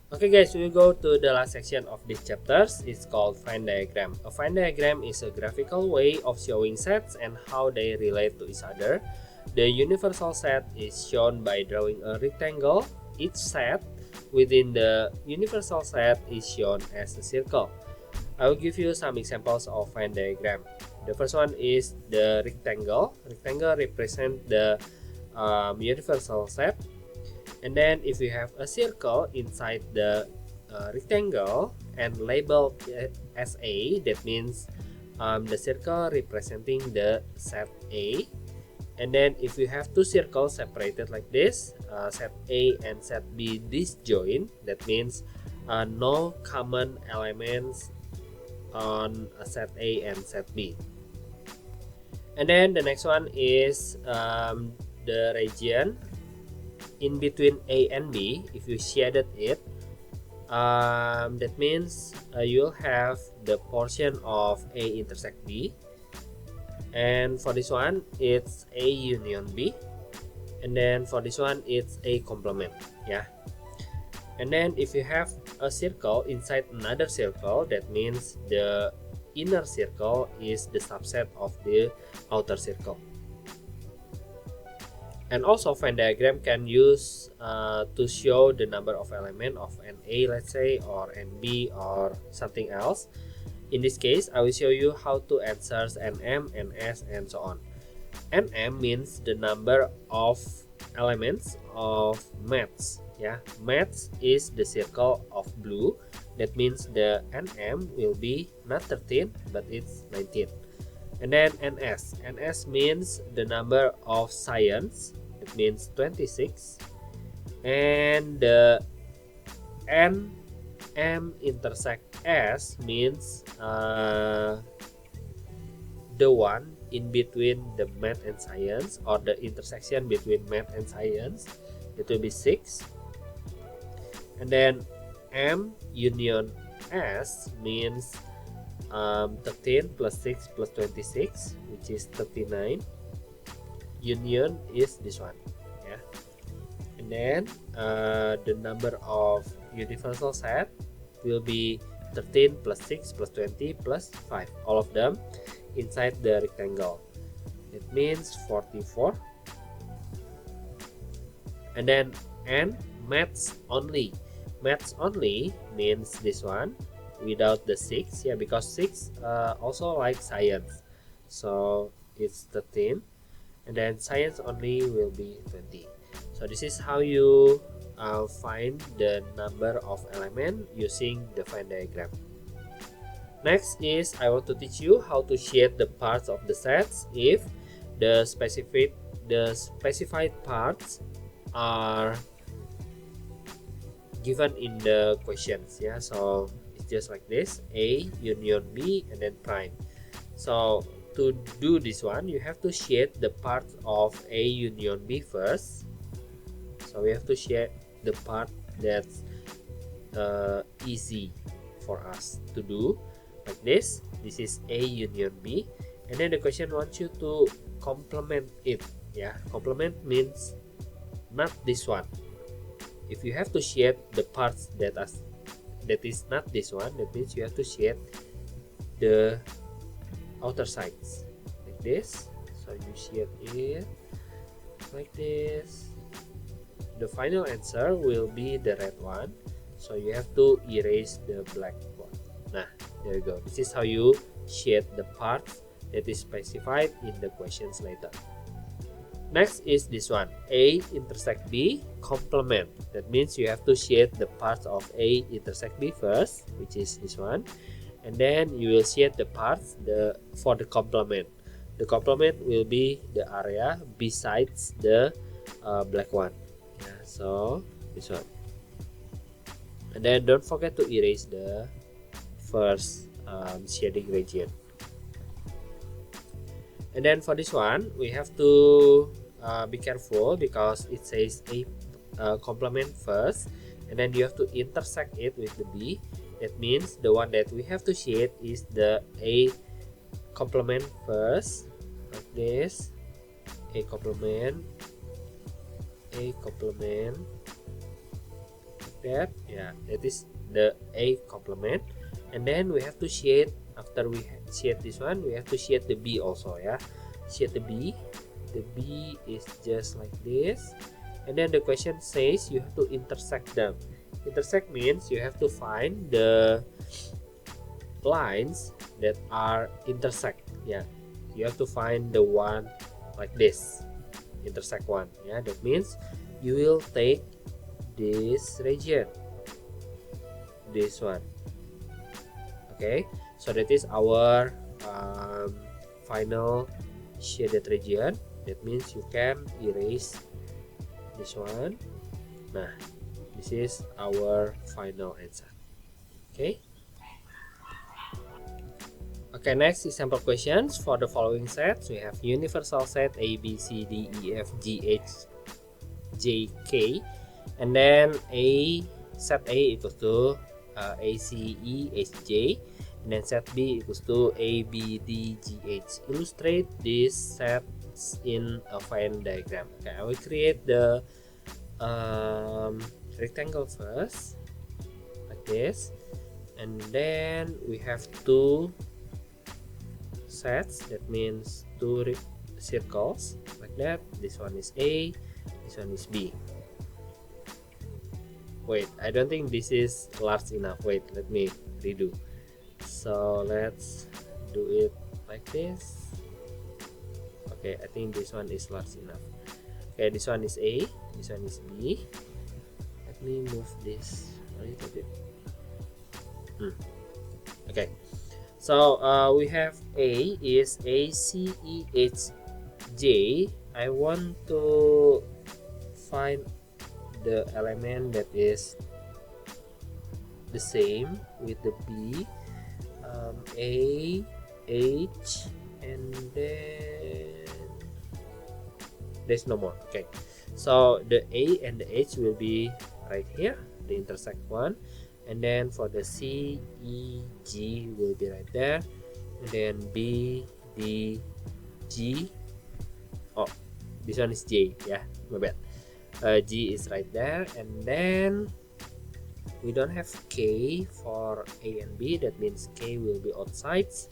Okay guys, we go to the last section of this chapters. It's called Venn diagram. A Venn diagram is a graphical way of showing sets and how they relate to each other. The universal set is shown by drawing a rectangle. Each set within the universal set is shown as a circle. I will give you some examples of Venn diagram. The first one is the rectangle. Rectangle represents the universal set. And then if you have a circle inside the rectangle and labeled it as A, that means the circle representing the set A. And then if you have two circles separated like this, set A and set B disjoint, that means no common elements on set A and set B. And then the next one is the region in between A and B. If you shaded it, that means you'll have the portion of A intersect B, and for this one it's A union B, and then for this one it's A complement. Yeah. And then if you have a circle inside another circle, that means the inner circle is the subset of the outer circle. And also Venn diagram can use to show the number of elements of an A, let's say, or an B or something else. In this case, I will show you how to answer NM, NS, and so on. NM means the number of elements of maths. Yeah, maths is the circle of blue. That means the NM will be not 13, but it's 19. And then NS means the number of science. It means 26. And the NM intersect S means the one in between the math and science, or the intersection between math and science. It will be 6. And then M union S means 13 plus 6 plus 26, which is 39. Union is this one. Yeah. And then the number of universal set will be 13 plus 6 plus 20 plus 5, all of them inside the rectangle. It means 44. And then N maths only. Maths only means this one without the 6. Yeah, because 6 also like science, so it's 13. And then science only will be 20. So this is how you find the number of elements using the Venn diagram. Next is I want to teach you how to shade the parts of the sets if the specified parts are given in the questions. Yeah, so it's just like this: A union B and then prime. So to do this one, you have to shade the parts of A union B first. So we have to shade the part that's easy for us to do, like this. This is A union B, and then the question wants you to complement it. Yeah, complement means not this one. If you have to shade the parts that is not this one, that means you have to shade the outer sides like this. So you shade it like this. The final answer will be the red one, so you have to erase the black one. Nah, there you go. This is how you shade the parts that is specified in the questions later. Next is this one: A intersect B complement. That means you have to shade the parts of A intersect B first, which is this one, and then you will shade the parts for the complement. The complement will be the area besides the black one. Yeah, so this one. And then don't forget to erase the first shading region. And then for this one, we have to be careful because it says A complement first, and then you have to intersect it with the B. That means the one that we have to shade is the A complement first, like this. A complement, that. Yeah, that is the A complement. And then we have to shade, after we shade this one, we have to shade the B also. Yeah, shade the B. The B is just like this. And then the question says you have to intersect them. Intersect means you have to find the lines that are intersect. Yeah, you have to find the one like this, intersect one. Yeah, that means you will take this region, this one. Okay, so that is our final shaded region. That means you can erase this one. Nah, this is our final answer. Okay. Okay, next example questions. For the following sets, we have universal set A, B, C, D, E, F, G, H, J, K, and then set A equals to A, C, E, H, J, and then set B equals to A, B, D, G, H. Illustrate these sets in a Venn diagram. Okay, I will create the rectangle first, like this, and then we have two sets, that means two circles like that. This one is A, this one is B. Wait, I don't think this is large enough. Wait, let me redo. So let's do it like this. Okay, I think this one is large enough. Okay, this one is A, this one is B. Let me move this a little bit. Okay, so we have A is A, C, E, H, J. I want to find the element that is the same with the B. A, H, and then there's no more. Okay, so the A and the H will be right here, the intersect one, and then for the C, E, G will be right there, and then B, D, G. Oh, this one is J. Yeah, my bad. G is right there, and then we don't have K for A and B. That means K will be outsides.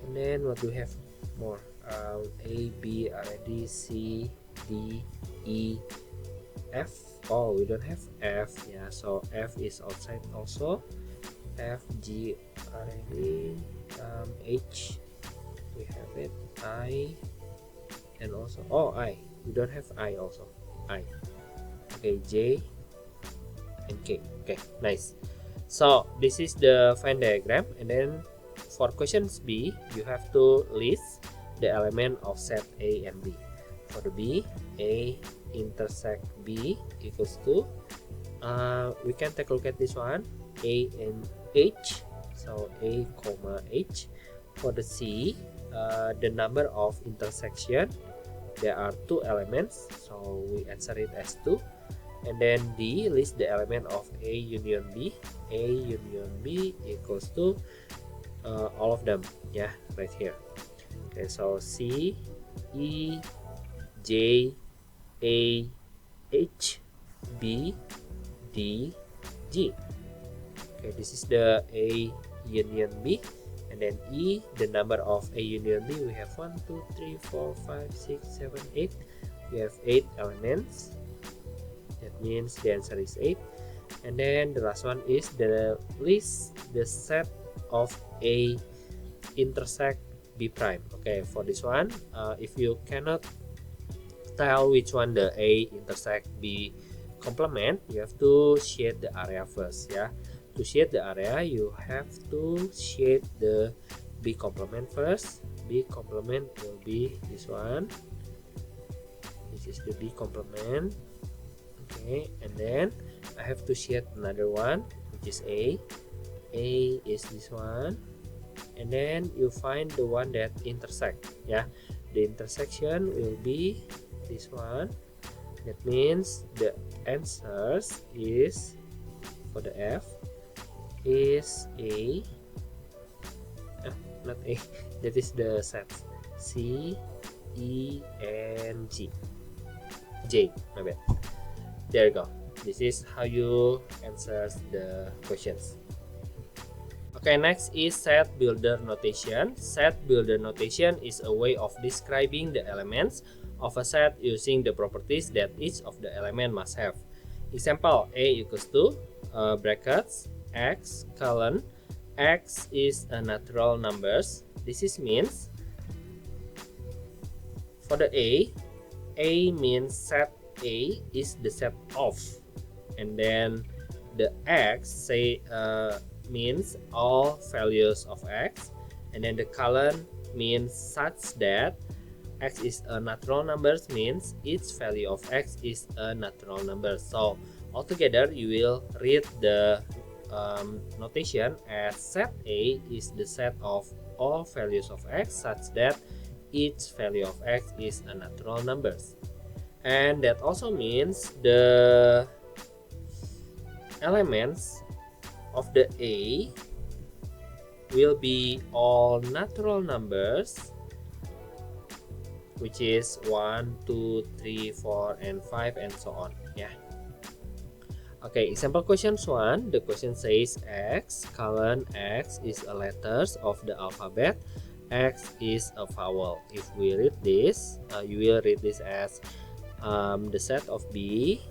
And then what do we have more? A, B already, C, D, E, F. Oh, we don't have F. Yeah, so F is outside also. F, G already. H, we have it. I, and also I. We don't have I also. I. Okay, J and K. Okay, nice. So this is the Venn diagram, and then for questions B, you have to list the element of set A and B. For the B, A intersect B equals to, we can take a look at this one, A and H. So A comma H. For the C, the number of intersection, there are two elements, so we answer it as 2. And then D, list the element of A union B. A union B equals to all of them. Yeah, right here. Okay, so C, E, J, A, H, B, D, G. Okay, this is the A union B. And then E, the number of A union B, we have 1, 2, 3, 4, 5, 6, 7, 8. We have 8 elements. That means the answer is 8. And then the last one is the list the set of A intersect B prime. Okay, for this one, if you cannot tell which one the A intersect B complement, you have to shade the area first. Yeah, to shade the area, you have to shade the B complement first. B complement will be this one. This is the B complement. Okay, and then I have to shade another one, which is A. A is this one, and then you find the one that intersect. Yeah, the intersection will be this one. That means the answers is, for the F, is A. Not A. That is the set C, E, and G. J. My bad. There you go. This is how you answer the questions. Okay, next is set builder notation. Set builder notation is a way of describing the elements of a set using the properties that each of the element must have. Example, A equals to brackets x colon x is a natural numbers. This is means for the A means set A is the set of, and then the x say means all values of x, and then the colon means such that x is a natural numbers means each value of x is a natural number. So altogether you will read the notation as set A is the set of all values of x such that each value of x is a natural numbers, and that also means the elements of the A will be all natural numbers, which is 1, 2, 3, 4, and 5, and so on. Yeah. Okay, example questions 1. The question says x colon x is a letters of the alphabet. X is a vowel. If we read this, you will read this as the set of B,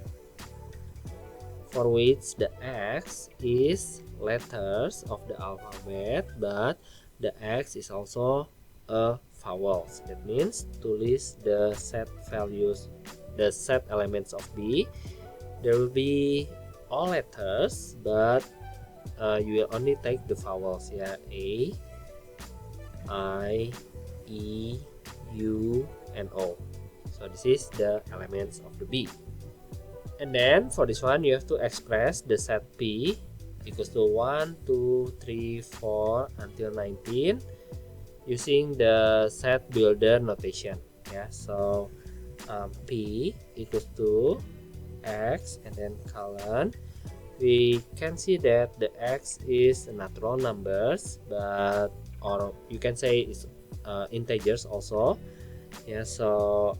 for which the x is letters of the alphabet, but the x is also a vowel. That means tulis the set values, the set elements of B. There will be all letters, but you will only take the vowels, yeah, A, I, E, U, and O. So this is the elements of the B. And then for this one, you have to express the set P equals to 1, 2, 3, 4 until 19 using the set builder notation. Yeah, so P equals to x and then colon. We can see that the x is natural numbers, but or you can say it's integers also. Yeah, so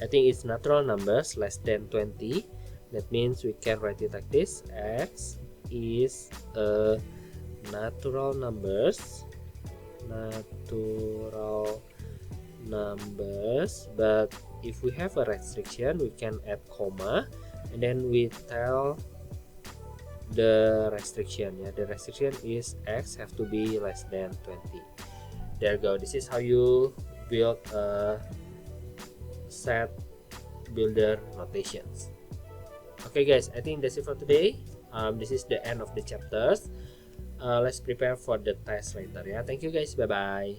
I think it's natural numbers less than 20. That means we can write it like this: x is a natural numbers, but if we have a restriction, we can add comma, and then we tell the restriction. Yeah, the restriction is x have to be less than 20. There you go. This is how you build a set builder notations. Okay guys, I think that's it for today. This is the end of the chapters. Let's prepare for the test later. Yeah, thank you guys. Bye bye.